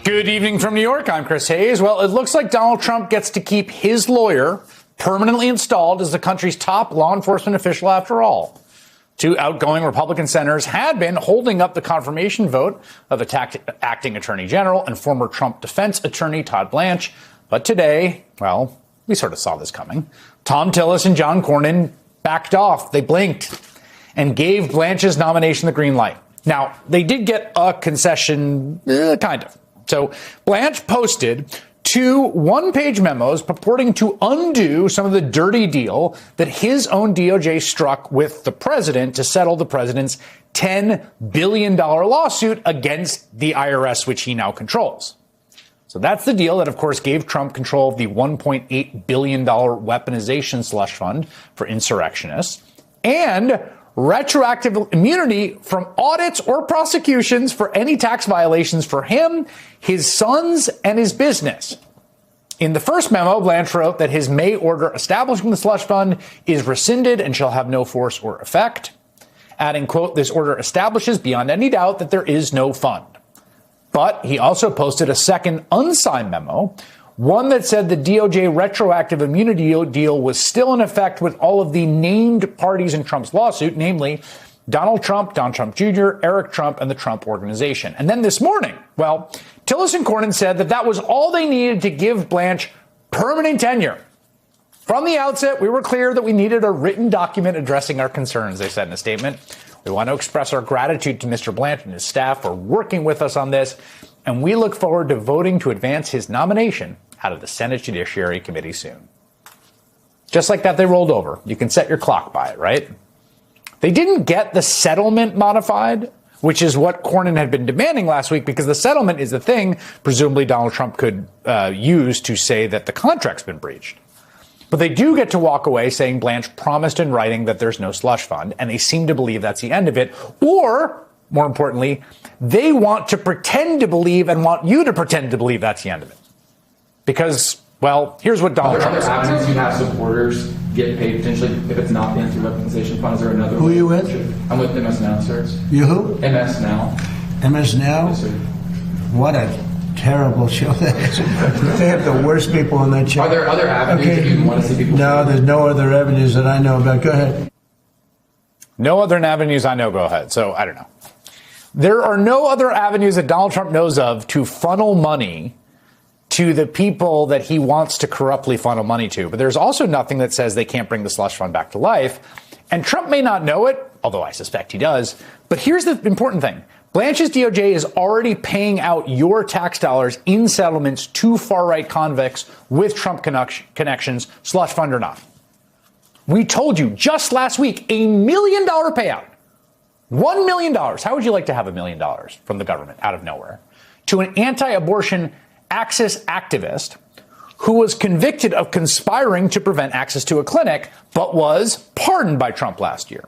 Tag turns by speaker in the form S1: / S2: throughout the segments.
S1: Good evening from New York. I'm Chris Hayes. Well, it looks like Donald Trump gets to keep his lawyer permanently installed as the country's top law enforcement official after all. Two outgoing Republican senators had been holding up the confirmation vote of acting attorney general and former Trump defense attorney Todd Blanche. But today, well, we sort of saw this coming. Thom Tillis and John Cornyn backed off. They blinked and gave Blanche's nomination the green light. Now, they did get a concession, kind of. So Blanche posted two one-page memos purporting to undo some of the dirty deal that his own DOJ struck with the president to settle the president's $10 billion lawsuit against the IRS, which he now controls. So that's the deal that, of course, gave Trump control of the $1.8 billion weaponization slush fund for insurrectionists and retroactive immunity from audits or prosecutions for any tax violations for him, his sons, and his business. In the first memo, Blanche wrote that his May order establishing the slush fund is rescinded and shall have no force or effect, adding, quote, this order establishes beyond any doubt that there is no fund. But he also posted a second unsigned memo, one that said the DOJ retroactive immunity deal was still in effect with all of the named parties in Trump's lawsuit, namely Donald Trump, Don Trump Jr., Eric Trump, and the Trump Organization. And then this morning, well, Tillis and Cornyn said that that was all they needed to give Blanche permanent tenure. From the outset, we were clear that we needed a written document addressing our concerns, they said in a statement. We want to express our gratitude to Mr. Blanche and his staff for working with us on this, and we look forward to voting to advance his nomination out of the Senate Judiciary Committee soon. Just like that, they rolled over. You can set your clock by it, right? They didn't get the settlement modified, which is what Cornyn had been demanding last week, because the settlement is the thing presumably Donald Trump could use to say that the contract's been breached. But they do get to walk away saying Blanche promised in writing that there's no slush fund, and they seem to believe that's the end of it. Or, more importantly, they want to pretend to believe and want you to pretend to believe that's the end of it. Because, well, here's what Donald Trump says.
S2: Are there avenues you have supporters get paid potentially if it's not the anti-weaponization fund? Is there another?
S3: Who are you with?
S2: I'm with MS Now, sir.
S3: You who?
S2: MS Now.
S3: MS Now?
S2: Yes, sir.
S3: What a terrible show that is. They have the worst people on that show.
S2: Are there other avenues that you want to see people?
S3: No, there's no other avenues that I know about. Go ahead.
S1: No other avenues I know. Go ahead. So I don't know. There are no other avenues that Donald Trump knows of to funnel money to the people that he wants to corruptly funnel money to. But there's also nothing that says they can't bring the slush fund back to life. And Trump may not know it, although I suspect he does. But here's the important thing. Blanche's DOJ is already paying out your tax dollars in settlements to far-right convicts with Trump connections, slush fund or not. We told you just last week, $1 million payout. $1 million. How would you like to have $1 million from the government out of nowhere to an anti-abortion Axis activist who was convicted of conspiring to prevent access to a clinic, but was pardoned by Trump last year?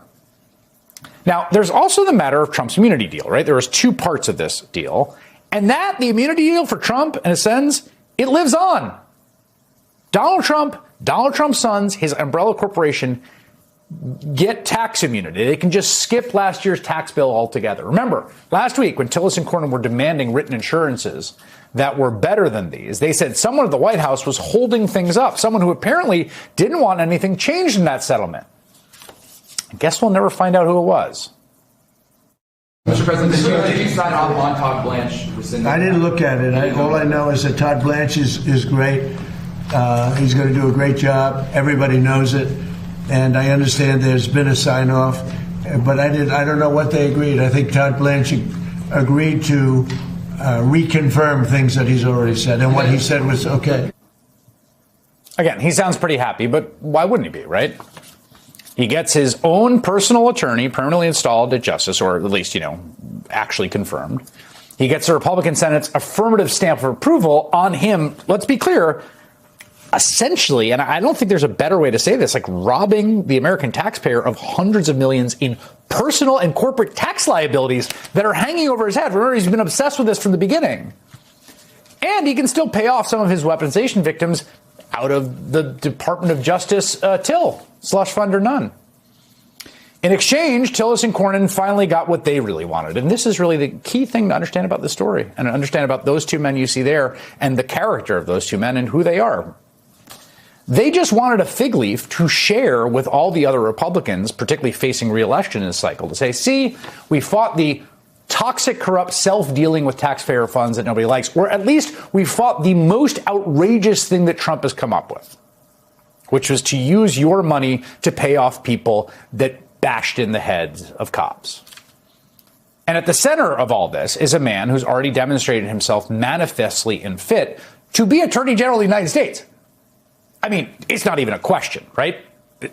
S1: Now, there's also the matter of Trump's immunity deal, right? There was two parts of this deal. And the immunity deal for Trump, in a sense, it lives on. Donald Trump, Donald Trump's sons, his umbrella corporation get tax immunity. They can just skip last year's tax bill altogether. Remember, last week when Tillis and Cornyn were demanding written assurances that were better than these, they said someone at the White House was holding things up, someone who apparently didn't want anything changed in that settlement. I guess we'll never find out who it was.
S2: Mr. President, did you sign off on Todd Blanche rescinding?
S3: I didn't look at it. All I know is that Todd Blanche is great. He's going to do a great job. Everybody knows it. And I understand there's been a sign-off. But I don't know what they agreed. I think Todd Blanche agreed to reconfirm things that he's already said. And what he said was okay.
S1: Again, he sounds pretty happy, but why wouldn't he be, right? He gets his own personal attorney permanently installed at justice, or at least, actually confirmed. He gets the Republican Senate's affirmative stamp of approval on him. Let's be clear, essentially, and I don't think there's a better way to say this, like robbing the American taxpayer of hundreds of millions in personal and corporate tax liabilities that are hanging over his head. Remember, he's been obsessed with this from the beginning. And he can still pay off some of his weaponization victims out of the Department of Justice till, slush fund or none. In exchange, Tillis and Cornyn finally got what they really wanted. And this is really the key thing to understand about this story and understand about those two men you see there and the character of those two men and who they are. They just wanted a fig leaf to share with all the other Republicans, particularly facing re-election in this cycle, to say, see, we fought the toxic, corrupt, self-dealing with taxpayer funds that nobody likes, or at least we fought the most outrageous thing that Trump has come up with, which was to use your money to pay off people that bashed in the heads of cops. And at the center of all this is a man who's already demonstrated himself manifestly unfit to be Attorney General of the United States. I mean, it's not even a question, right?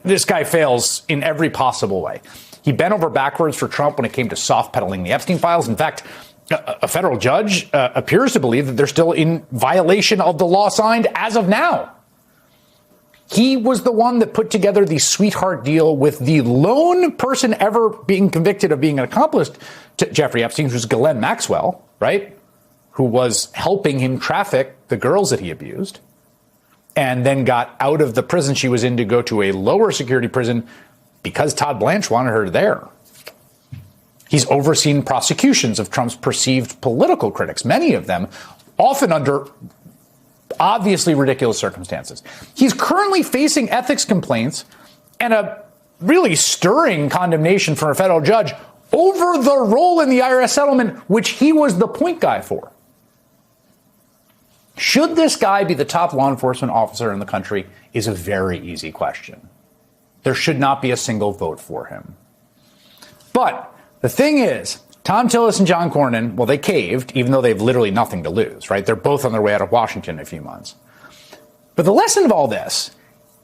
S1: This guy fails in every possible way. He bent over backwards for Trump when it came to soft peddling the Epstein files. In fact, a federal judge appears to believe that they're still in violation of the law signed as of now. He was the one that put together the sweetheart deal with the lone person ever being convicted of being an accomplice to Jeffrey Epstein, who's Ghislaine Maxwell, right? Who was helping him traffic the girls that he abused and then got out of the prison she was in to go to a lower security prison because Todd Blanche wanted her there. He's overseen prosecutions of Trump's perceived political critics, many of them often under obviously ridiculous circumstances. He's currently facing ethics complaints and a really stirring condemnation from a federal judge over the role in the IRS settlement, which he was the point guy for. Should this guy be the top law enforcement officer in the country is a very easy question. There should not be a single vote for him. But the thing is, Thom Tillis and John Cornyn, well, they caved, even though they have literally nothing to lose, right? They're both on their way out of Washington in a few months. But the lesson of all this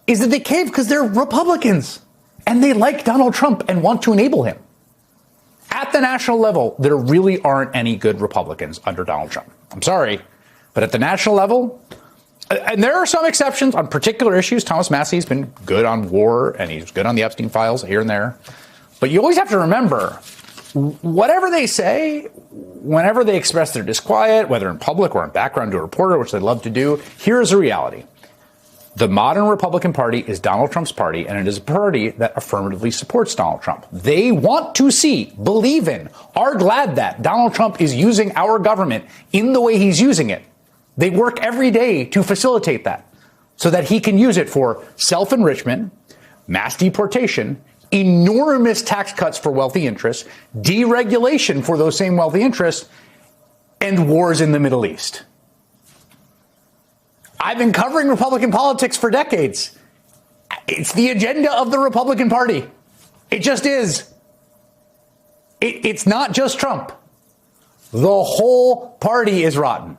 S1: is that they caved because they're Republicans and they like Donald Trump and want to enable him. At the national level, there really aren't any good Republicans under Donald Trump. I'm sorry, but at the national level, and there are some exceptions on particular issues. Thomas Massey's been good on war and he's good on the Epstein files here and there. But you always have to remember, whatever they say, whenever they express their disquiet, whether in public or in background to a reporter, which they love to do, here's the reality. The modern Republican Party is Donald Trump's party, and it is a party that affirmatively supports Donald Trump. They want to see, believe in, are glad that Donald Trump is using our government in the way he's using it. They work every day to facilitate that so that he can use it for self-enrichment, mass deportation, enormous tax cuts for wealthy interests, deregulation for those same wealthy interests, and wars in the Middle East. I've been covering Republican politics for decades. It's the agenda of the Republican Party. It just is. It's not just Trump. The whole party is rotten.